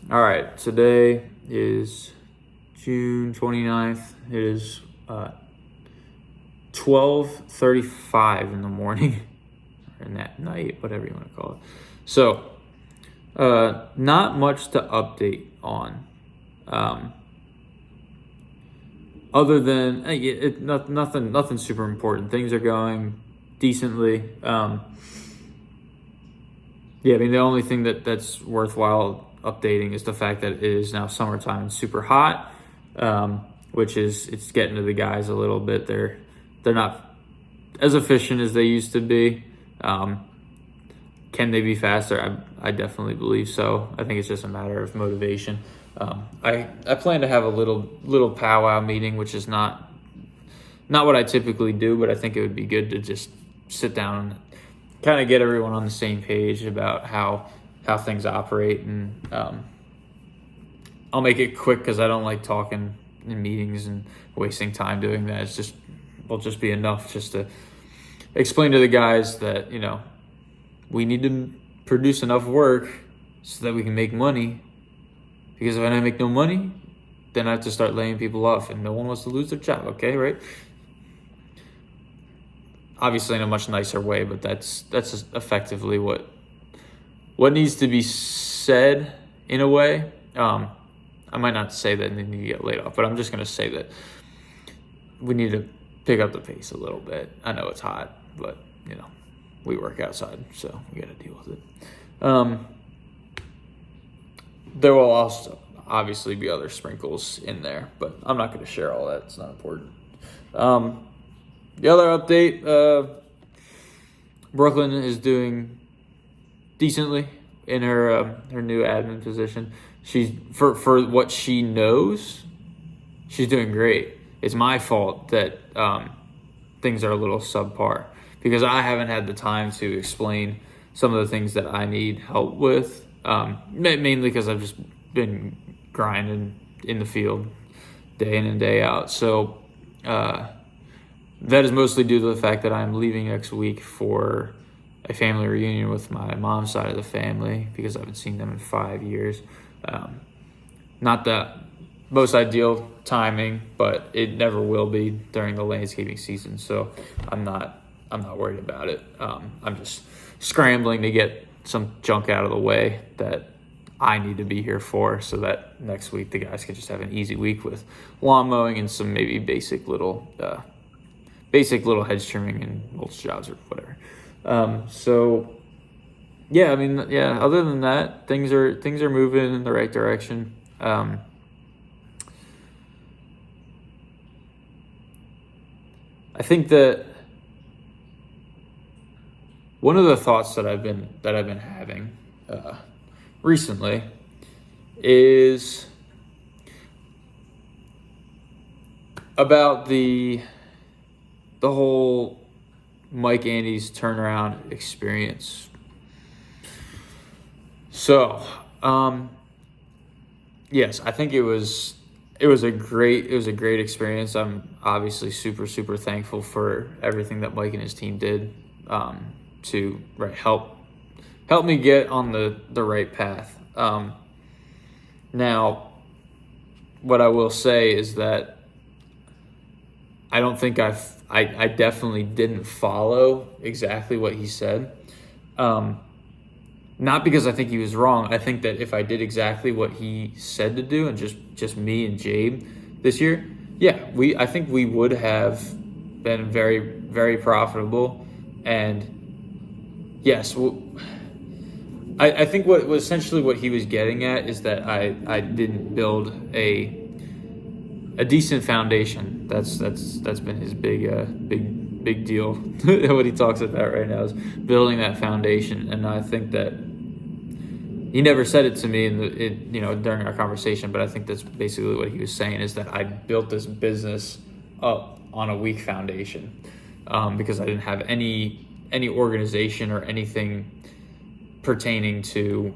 All right, today is June 29th. It is 12:35 in the morning, or in that night, whatever you want to call it. So, not much to update on, other than nothing super important. Things are going decently. Yeah, I mean, the only thing that's worthwhile updating is the fact that it is now summertime and super hot, which is it's getting to the guys a little bit. They're not as efficient as they used to be. Can they be faster? I definitely believe so. I think it's just a matter of motivation. I plan to have a little powwow meeting, which is not what I typically do, but I think it would be good to just sit down and kind of get everyone on the same page about how things operate. And I'll make it quick because I don't like talking in meetings and wasting time doing that. Will just be enough just to explain to the guys that, we need to produce enough work so that we can make money. Because if I don't make no money, then I have to start laying people off, and no one wants to lose their job. Okay, right? Obviously in a much nicer way, but that's just effectively what needs to be said in a way. I might not say that they need to get laid off, but I'm just going to say that we need to pick up the pace a little bit. I know it's hot, but we work outside, so we got to deal with it. There will also obviously be other sprinkles in there, but I'm not going to share all that. It's not important. The other update, Brooklyn is doing decently in her new admin position. She's for what she knows, she's doing great. It's my fault that things are a little subpar because I haven't had the time to explain some of the things that I need help with. Mainly because I've just been grinding in the field day in and day out. So that is mostly due to the fact that I'm leaving next week for a family reunion with my mom's side of the family because I haven't seen them in 5 years. Not the most ideal timing, but it never will be during the landscaping season. So I'm not worried about it. I'm just scrambling to get some junk out of the way that I need to be here for, so that next week the guys can just have an easy week with lawn mowing and some maybe basic little hedge trimming and mulch jobs or whatever. So yeah, I mean, yeah, other than that, things are moving in the right direction. I think that one of the thoughts that I've been having recently is about the whole Mike Andes turnaround experience. So, yes, I think it was a great experience. I'm obviously super, super thankful for everything that Mike and his team did to help me get on the right path. Now, what I will say is that I don't think I definitely didn't follow exactly what he said. Not because I think he was wrong. I think that if I did exactly what he said to do, and just me and Jabe this year, yeah, I think we would have been very, very profitable. And yes, I think what essentially what he was getting at is that I didn't build a decent foundation. That's been his big deal. What he talks about right now is building that foundation, and I think that he never said it to me during our conversation, but I think that's basically what he was saying, is that I built this business up on a weak foundation because I didn't have any organization or anything pertaining to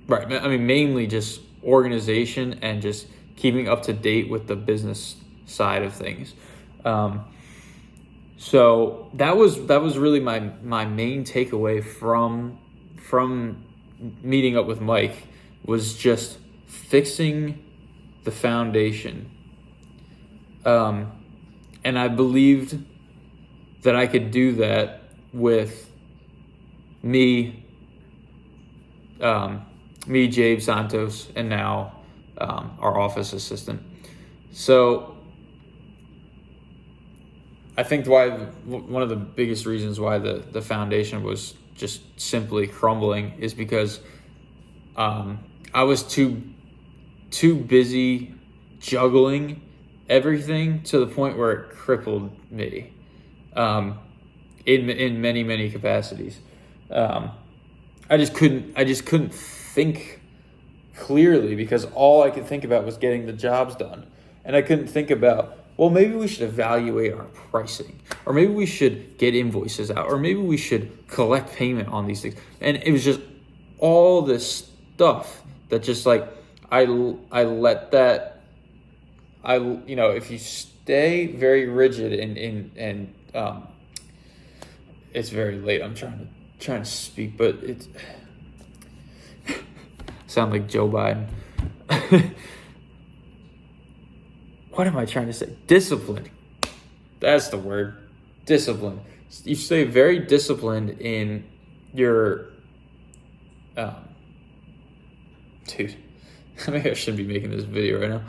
mainly just organization and just keeping up to date with the business side of things. So that was really my main takeaway from meeting up with Mike was just fixing the foundation. And I believed that I could do that with me, Jabe Santos, and now our office assistant. So I think one of the biggest reasons why the foundation was just simply crumbling is because I was too busy juggling everything to the point where it crippled me in many capacities. I just couldn't think clearly because all I could think about was getting the jobs done, and I couldn't think about, well, maybe we should evaluate our pricing, or maybe we should get invoices out, or maybe we should collect payment on these things. And it was just all this stuff that just like I let that, if you stay very rigid and it's very late. I'm trying to speak, but it's sound like Joe Biden. What am I trying to say? Discipline. That's the word. Discipline. You stay very disciplined in your dude, maybe I shouldn't be making this video right now.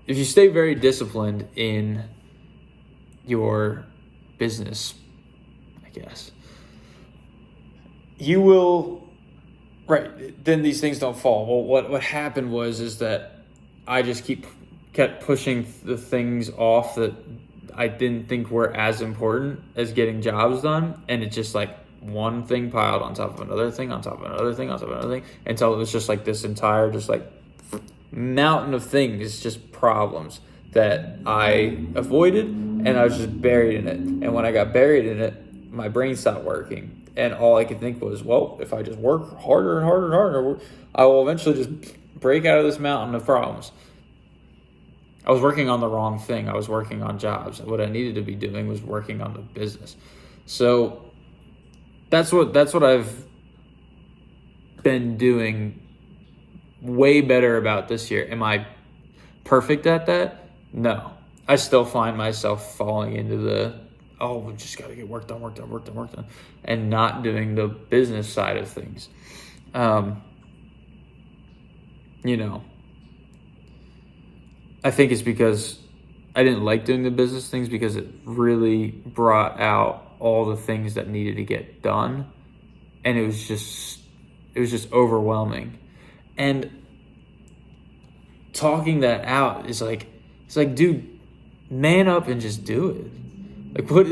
If you stay very disciplined in your business, I guess, you will, right, then these things don't fall. Well, what happened is that I just kept pushing the things off that I didn't think were as important as getting jobs done, and it just like one thing piled on top of another thing, on top of another thing, on top of another thing, until it was just like this entire just like mountain of things, just problems that I avoided, and I was just buried in it. And when I got buried in it, my brain stopped working, and all I could think was, well, if I just work harder and harder and harder, I will eventually just break out of this mountain of problems. I was working on the wrong thing. I was working on jobs. What I needed to be doing was working on the business. So that's what I've been doing way better about this year. Am I perfect at that? No. I still find myself falling into we just got to get work done, and not doing the business side of things. I think it's because I didn't like doing the business things because it really brought out all the things that needed to get done, and it was just overwhelming. And talking that out is like, it's like, dude, man up and just do it. What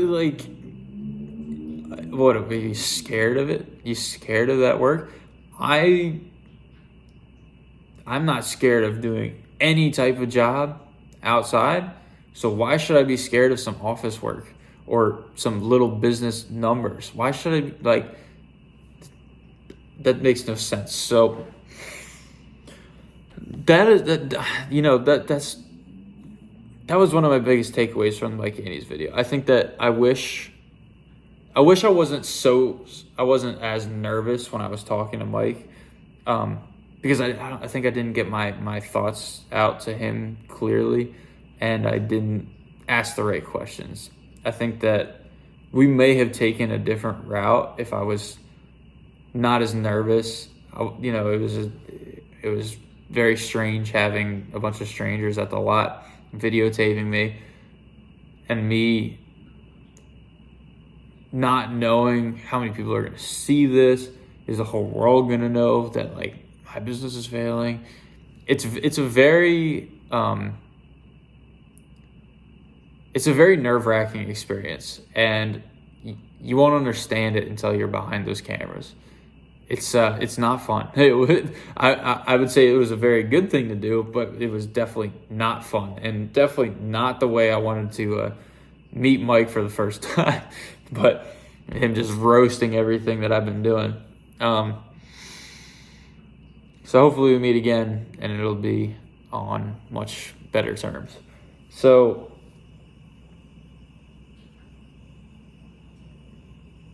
are you scared of it? You scared of that work? I'm not scared of doing any type of job outside, so why should I be scared of some office work or some little business numbers? Why should I that makes no sense. So that was one of my biggest takeaways from Mike Andy's video. I think that I wish I wasn't as nervous when I was talking to Mike, because I think I didn't get my thoughts out to him clearly, and I didn't ask the right questions. I think that we may have taken a different route if I was not as nervous. It was very strange having a bunch of strangers at the lot videotaping me, and me not knowing how many people are going to see this. Is the whole world going to know that like my business is failing? It's a very nerve-wracking experience, and you won't understand it until you're behind those cameras. It's not fun. I would say it was a very good thing to do, but it was definitely not fun, and definitely not the way I wanted to meet Mike for the first time. But him just roasting everything that I've been doing. So hopefully we meet again, and it'll be on much better terms. So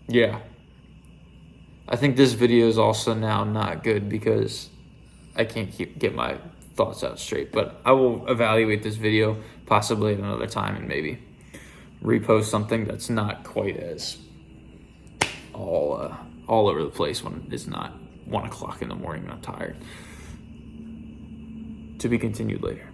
yeah, I think this video is also now not good because I can't get my thoughts out straight. But I will evaluate this video possibly at another time and maybe repost something that's not quite as all over the place when it's not 1 o'clock in the morning and I'm tired. To be continued later.